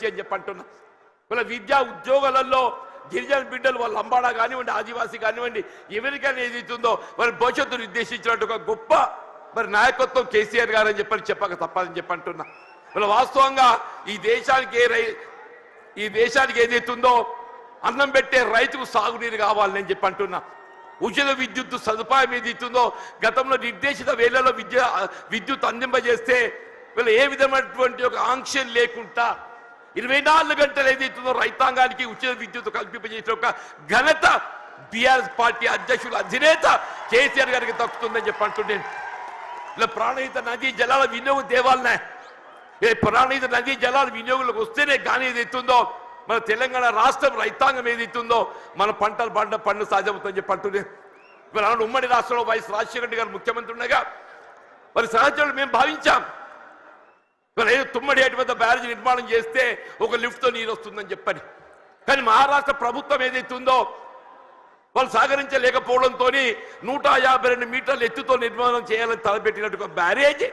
అని చెప్పంటున్నా. వాళ్ళ విద్యా ఉద్యోగాలలో గిరిజన బిడ్డలు వాళ్ళ అంబాడా కానివ్వండి, ఆదివాసీ కానివ్వండి, ఎవరికైనా ఏదైతుందో వారి భవిష్యత్తును నిర్దేశించినట్టు ఒక గొప్ప మరి నాయకత్వం కేసీఆర్ గారు అని చెప్పక తప్పదని చెప్పంటున్నా. వాళ్ళ వాస్తవంగా ఈ దేశానికి ఏదైతుందో అన్నం పెట్టే రైతుకు సాగునీరు కావాలని చెప్పంటున్నా. ఉచిత విద్యుత్ సదుపాయం ఏదైతుందో గతంలో నిర్దేశిత వేళలో విద్యుత్ అందింపజేస్తే వీళ్ళు ఏ విధమైనటువంటి ఒక ఆంక్ష లేకుండా 24 గంటలు ఏదైతుందో రైతాంగానికి ఉచిత విద్యుత్ కల్పింపజేసిన ఒక ఘనత బీఆర్ఎస్ పార్టీ అధ్యక్షులు అధినేత కేసీఆర్ గారికి దక్కుతుందని చెప్పంటున్నాను. ఇలా ప్రాణహిత నదీ జలాల వినియోగం తేవాలనే, ప్రాణహిత నదీ జలాల వినియోగంలోకి వస్తేనే కానీ ఏదైతుందో మన తెలంగాణ రాష్ట్రం రైతాంగం ఏదైతుందో మన పంటలు సాధ్యమవుతుందని చెప్పంటున్నాను. ఇవాళ ఉమ్మడి రాష్ట్రంలో వైఎస్ రాజశేఖర రెడ్డి గారు ముఖ్యమంత్రి ఉండగా మరి సహచరులు మేము భావించాం తుమ్మడి ఏటి వద్ద బ్యారేజ్ నిర్మాణం చేస్తే ఒక లిఫ్ట్తో నీరు వస్తుందని చెప్పని. కానీ మహారాష్ట్ర ప్రభుత్వం ఏదైతుందో వాళ్ళు సహకరించలేకపోవడంతో 152 మీటర్ల ఎత్తుతో నిర్మాణం చేయాలని తలపెట్టినట్టు బ్యారేజ్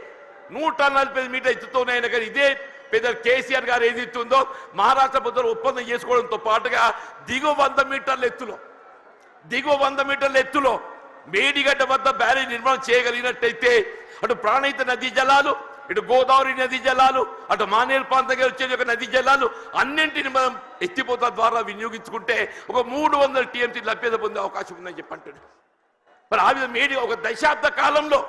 145 మీటర్ల ఎత్తుతోనైనా కానీ ఇదే పెద్ద కేసీఆర్ గారు ఏదైతుందో మహారాష్ట్ర ప్రభుత్వం ఒప్పందం చేసుకోవడంతో పాటుగా దిగువ 100 మీటర్ల ఎత్తులో మేడిగడ్డ వద్ద బ్యారేజ్ నిర్మాణం చేయగలిగినట్టయితే అటు ప్రాణహిత నదీ జలాలు, ఇటు గోదావరి నదీ జలాలు, అటు మానేరు ప్రాంతంగా వచ్చే నదీ జలాలు అన్నింటిని మనం ఎత్తిపోతల ద్వారా వినియోగించుకుంటే ఒక 300 TMC లభ్యత పొందే అవకాశం ఉందని చెప్పంటాడు. మరి ఆ విధంగా ఒక దశాబ్ద కాలంలో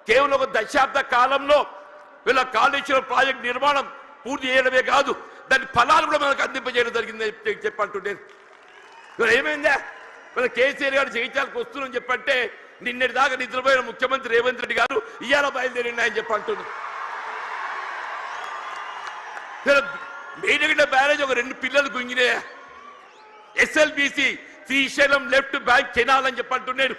కేవలం ఒక దశాబ్ద కాలంలో వీళ్ళ కాళేశ్వరం ప్రాజెక్ట్ నిర్మాణం పూర్తి చేయడమే కాదు దాని ఫలాలు కూడా మనకు అందింపజేయడం జరిగిందని చెప్పంటుండే. ఏమైందా మన కేసీఆర్ గారు జగిత్యాలకు వస్తున్నారని చెప్పంటే నిన్నటి దాకా నిద్రపోయిన ముఖ్యమంత్రి రేవంత్ రెడ్డి గారు ఇవాళ బయలుదేరిండి అని చెప్పంటున్నారు. మేడిగడ్డ బ్యారేజ్ ఒక 2 పిల్లలు గుంగినే SLBC Srisailam left bank canal అని చెప్పంటున్నాడు.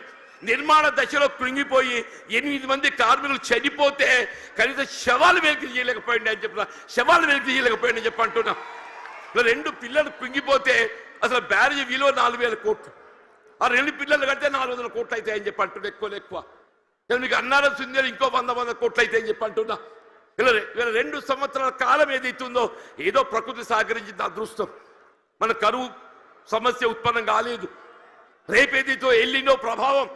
నిర్మాణ దశలో కృంగిపోయి 8 మంది కార్మికులు చనిపోతే కనీసం శవాలు వెలికి చేయలేకపోయింది అని చెప్తున్నా. శవాలు వెలికి చేయలేకపోయింది అని చెప్పంటున్నా. 2 పిల్లలు కృంగిపోతే అసలు బ్యారేజ్ విలువ 4000 కోట్లు, ఆ 2 పిల్లలు కడితే 400 కోట్లు అవుతాయి అని చెప్పి అంటున్నా. ఎక్కువ మీకు అన్నారం సుందరం ఇంకో 100 కోట్లు అవుతాయి అని చెప్పి అంటున్నా. ఇలా 2 సంవత్సరాల కాలం ఏదైతుందో ఏదో ప్రకృతి సహకరించింది అదృష్టం. మన కరువు సమస్య ఉత్పన్నం కాలేదు. రేపేదైతో ఎల్లినో ప్రభావం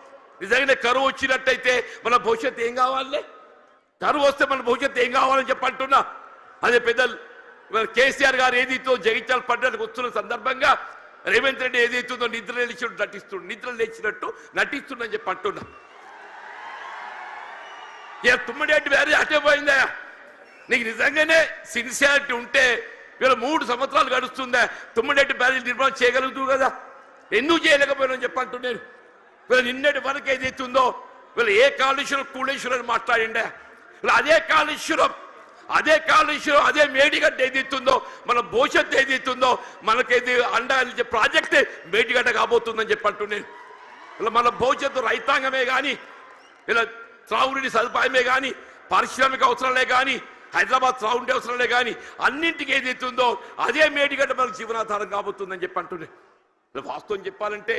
నిజంగానే కరువు వచ్చినట్టయితే మన భవిష్యత్తు ఏం కావాలి? కరువు వస్తే మన భవిష్యత్తు ఏం కావాలని చెప్పి అంటున్నా. అదే పెద్దలు కేసీఆర్ గారు ఏదైతే జగిత్యాల పడ్డానికి వస్తున్న సందర్భంగా రేవంత్ రెడ్డి ఏదైతుందో నిద్ర లేచినట్టు నటిస్తుందని చెప్పి అంటున్నా. ఇక తుమ్మడి బ్యారేజ్ అటే పోయిందా? నీకు నిజంగానే సిన్సియారిటీ ఉంటే వీళ్ళ 3 సంవత్సరాలు గడుస్తుందా తుమ్మడి బ్యారేజ్ నిర్మాణం చేయగలుగుతూ కదా, ఎందుకు చేయలేకపోయినా చెప్పంటున్నాను. వీళ్ళు నిన్నటి వరకు ఏదైతుందో వీళ్ళు ఏ కాళేశ్వరం కూళేశ్వరం అని మాట్లాడిండే, వీళ్ళు అదే కాళేశ్వరం అదే మేడిగడ్డ ఏదైతుందో మన భవిష్యత్తు ఏదైతుందో మనకేది అండాలి ప్రాజెక్టే మేడిగడ్డ కాబోతుందని చెప్పంటున్నాను. ఇలా మన భవిష్యత్తు రైతాంగమే కానీ ఇలా త్రాగునీటి సదుపాయమే కానీ పారిశ్రామిక అవసరాలే కానీ హైదరాబాద్ త్రాగునీటి అవసరాలే కానీ అన్నింటికి ఏదైతుందో అదే మేడిగడ్డ మనకు జీవనాధారం కాబోతుందని చెప్పి అంటున్నాను. వాస్తవం చెప్పాలంటే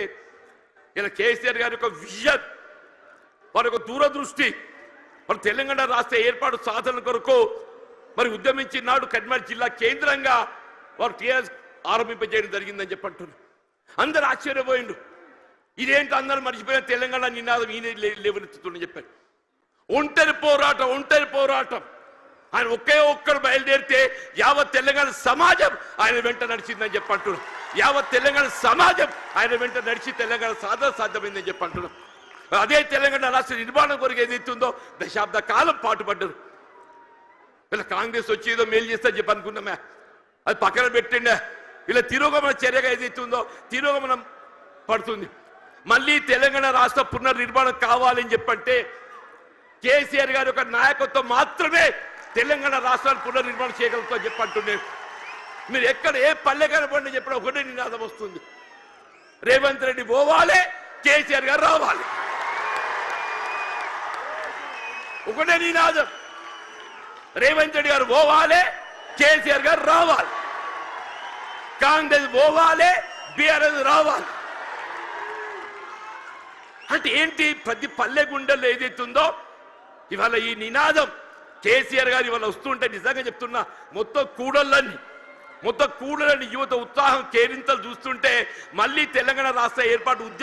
ఇలా కేసీఆర్ గారి యొక్క విజన్, వారి యొక్క దూరదృష్టి, మరి తెలంగాణ రాష్ట్ర ఏర్పాటు సాధన కొరకు మరి ఉద్యమించినాడు కరీంనగర్ జిల్లా కేంద్రంగా వారు టీఆర్ఎస్ ఆరంభింపజేయడం జరిగిందని చెప్పంటున్నారు. అందరు ఆశ్చర్యపోయిండు. ఇదేంటి అందరూ మర్చిపోయిన తెలంగాణ నినాదం ఈయన లేవనెత్తుతుందని చెప్పారు. ఒంటరి పోరాటం ఆయన ఒక్కరు బయలుదేరితే యావత్ తెలంగాణ సమాజం ఆయన వెంట నడిచిందని చెప్పంటున్నారు. యావత్ తెలంగాణ సమాజం ఆయన వెంట నడిచి తెలంగాణ సాధ్యమైందని చెప్పంటున్నాం. అదే తెలంగాణ రాష్ట్ర నిర్మాణం కొరకు ఏదైతుందో దశాబ్ద కాలం పాటుపడ్డారు. ఇలా కాంగ్రెస్ వచ్చి ఏదో మేలు చేస్తా చెప్పి అనుకున్నామే, అది పక్కన పెట్టిండే. ఇలా తిరోగమన చర్యగా ఏదైతుందో తిరోగమనం పడుతుంది. మళ్ళీ తెలంగాణ రాష్ట్ర పునర్నిర్మాణం కావాలని చెప్పంటే కేసీఆర్ గారి యొక్క నాయకత్వం మాత్రమే తెలంగాణ రాష్ట్రాన్ని పునర్నిర్మాణం చేయగలుగుతామని చెప్పంటున్నారు. మీరు ఎక్కడ ఏ పల్లె కనపడి చెప్పిన ఒకటే నినాదం వస్తుంది, రేవంత్ రెడ్డి పోవాలి, కేసీఆర్ గారు రావాలి. ఒకటే నినాదం, రేవంత్ రెడ్డి గారు పోవాలి, కేసీఆర్ గారు రావాలి. కాంగ్రెస్ పోవాలి, బీఆర్ఎస్ రావాలి. అంటే ఏంటి? ప్రతి పల్లె గుండెల్లో ఏదైతుందో ఇవాళ ఈ నినాదం కేసీఆర్ గారు ఇవాళ వస్తుంటే నిజంగా చెప్తున్నా, మొత్తం మొత్తం కూడలని యువత ఉత్సాహం కేరింతలు చూస్తుంటే మళ్ళీ తెలంగాణ రాష్ట్ర ఏర్పాటు ఉద్యమ